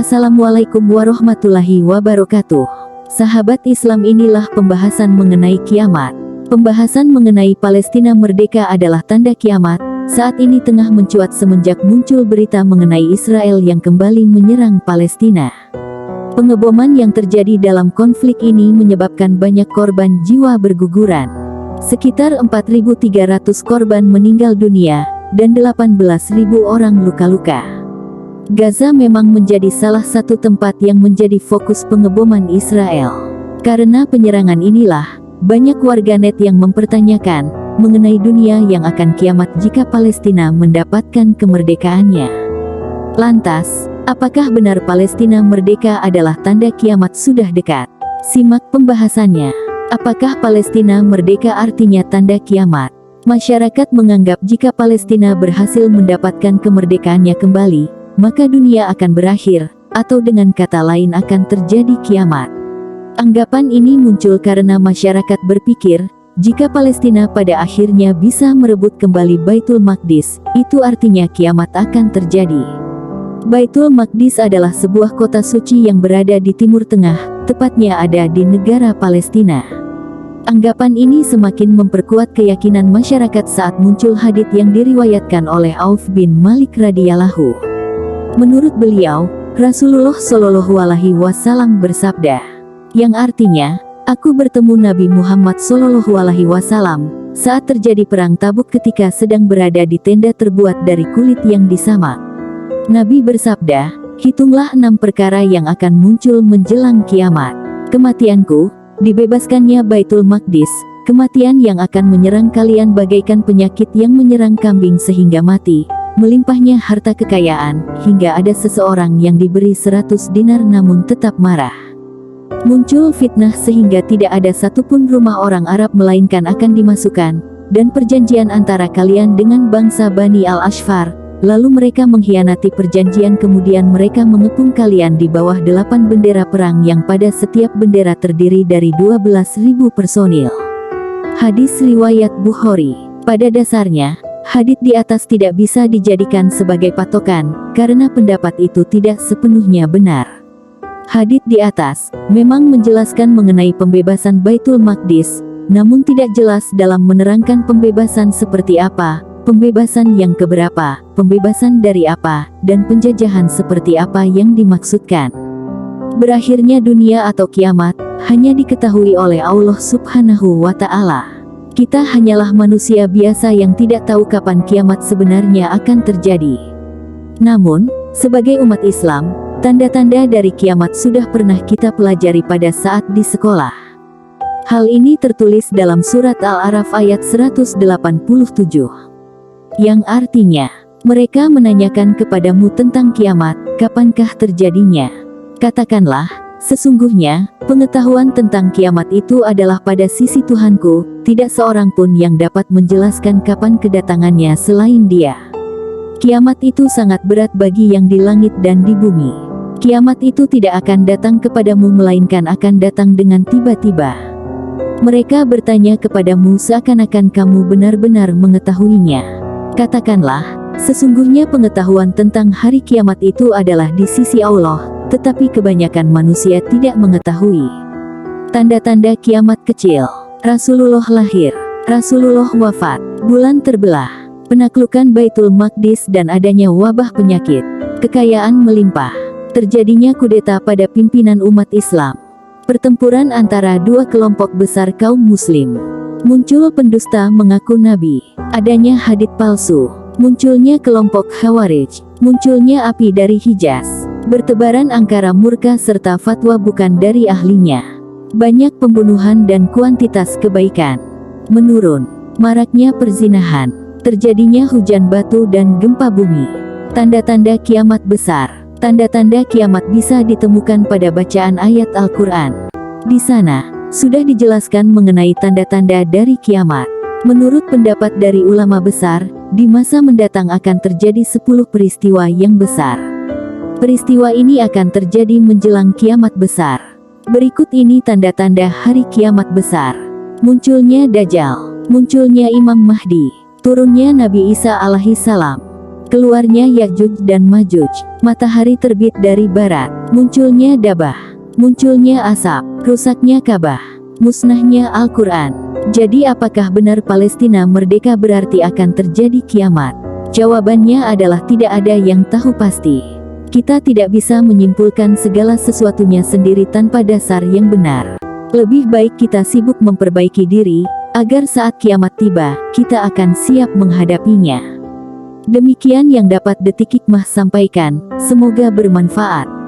Assalamualaikum warahmatullahi wabarakatuh. Sahabat Islam, inilah pembahasan mengenai kiamat. Pembahasan mengenai Palestina merdeka adalah tanda kiamat. Saat ini tengah mencuat semenjak muncul berita mengenai Israel yang kembali menyerang Palestina. Pengeboman yang terjadi dalam konflik ini menyebabkan banyak korban jiwa berguguran. Sekitar 4.300 korban meninggal dunia, dan 18.000 orang luka-luka. Gaza memang menjadi salah satu tempat yang menjadi fokus pengeboman Israel. Karena penyerangan inilah, banyak warganet yang mempertanyakan mengenai dunia yang akan kiamat jika Palestina mendapatkan kemerdekaannya. Lantas, apakah benar Palestina merdeka adalah tanda kiamat sudah dekat? Simak pembahasannya. Apakah Palestina merdeka artinya tanda kiamat? Masyarakat menganggap jika Palestina berhasil mendapatkan kemerdekaannya kembali, maka dunia akan berakhir, atau dengan kata lain akan terjadi kiamat. Anggapan ini muncul karena masyarakat berpikir, jika Palestina pada akhirnya bisa merebut kembali Baitul Maqdis, itu artinya kiamat akan terjadi. Baitul Maqdis adalah sebuah kota suci yang berada di Timur Tengah, tepatnya ada di negara Palestina. Anggapan ini semakin memperkuat keyakinan masyarakat saat muncul hadits yang diriwayatkan oleh Auf bin Malik radhiyallahu. Menurut beliau, Rasulullah Shallallahu Alaihi Wasallam bersabda, yang artinya, aku bertemu Nabi Muhammad Shallallahu Alaihi Wasallam saat terjadi perang Tabuk ketika sedang berada di tenda terbuat dari kulit yang disamak. Nabi bersabda, hitunglah 6 perkara yang akan muncul menjelang kiamat. Kematianku, dibebaskannya Baitul Maqdis, kematian yang akan menyerang kalian bagaikan penyakit yang menyerang kambing sehingga mati, melimpahnya harta kekayaan, hingga ada seseorang yang diberi 100 dinar namun tetap marah. Muncul fitnah sehingga tidak ada satupun rumah orang Arab melainkan akan dimasukkan, dan perjanjian antara kalian dengan bangsa Bani Al-Ashfar, lalu mereka mengkhianati perjanjian kemudian mereka mengepung kalian di bawah 8 bendera perang yang pada setiap bendera terdiri dari 12.000 personil. Hadis riwayat Bukhari. Pada dasarnya, hadits di atas tidak bisa dijadikan sebagai patokan, karena pendapat itu tidak sepenuhnya benar. Hadits di atas memang menjelaskan mengenai pembebasan Baitul Maqdis, namun tidak jelas dalam menerangkan pembebasan seperti apa, pembebasan yang keberapa, pembebasan dari apa, dan penjajahan seperti apa yang dimaksudkan. Berakhirnya dunia atau kiamat, hanya diketahui oleh Allah Subhanahu wa Ta'ala. Kita hanyalah manusia biasa yang tidak tahu kapan kiamat sebenarnya akan terjadi. Namun, sebagai umat Islam, tanda-tanda dari kiamat sudah pernah kita pelajari pada saat di sekolah. Hal ini tertulis dalam surat Al-A'raf ayat 187. Yang artinya, mereka menanyakan kepadamu tentang kiamat, kapankah terjadinya? Katakanlah, sesungguhnya, pengetahuan tentang kiamat itu adalah pada sisi Tuhanku, tidak seorang pun yang dapat menjelaskan kapan kedatangannya selain Dia. Kiamat itu sangat berat bagi yang di langit dan di bumi. Kiamat itu tidak akan datang kepadamu melainkan akan datang dengan tiba-tiba. Mereka bertanya kepadamu seakan-akan kamu benar-benar mengetahuinya. Katakanlah, sesungguhnya pengetahuan tentang hari kiamat itu adalah di sisi Allah, tetapi kebanyakan manusia tidak mengetahui. Tanda-tanda kiamat kecil. Rasulullah lahir, Rasulullah wafat, bulan terbelah, penaklukan Baitul Maqdis dan adanya wabah penyakit, kekayaan melimpah, terjadinya kudeta pada pimpinan umat Islam, pertempuran antara dua kelompok besar kaum muslim, muncul pendusta mengaku nabi, adanya hadits palsu, munculnya kelompok Khawarij, munculnya api dari Hijaz, bertebaran angkara murka serta fatwa bukan dari ahlinya. Banyak pembunuhan dan kuantitas kebaikan menurun, maraknya perzinahan, terjadinya hujan batu dan gempa bumi. Tanda-tanda kiamat besar. Tanda-tanda kiamat bisa ditemukan pada bacaan ayat Al-Quran. Di sana, sudah dijelaskan mengenai tanda-tanda dari kiamat. Menurut pendapat dari ulama besar, di masa mendatang akan terjadi 10 peristiwa yang besar. Peristiwa ini akan terjadi menjelang kiamat besar. Berikut ini tanda-tanda hari kiamat besar. Munculnya Dajjal, munculnya Imam Mahdi, turunnya Nabi Isa alaihi salam, keluarnya Ya'juj dan Ma'juj, matahari terbit dari barat, munculnya Dabah, munculnya asap, rusaknya Ka'bah, musnahnya Al-Quran. Jadi apakah benar Palestina merdeka berarti akan terjadi kiamat? Jawabannya adalah tidak ada yang tahu pasti. Kita tidak bisa menyimpulkan segala sesuatunya sendiri tanpa dasar yang benar. Lebih baik kita sibuk memperbaiki diri, agar saat kiamat tiba, kita akan siap menghadapinya. Demikian yang dapat Detik Hikmah sampaikan, semoga bermanfaat.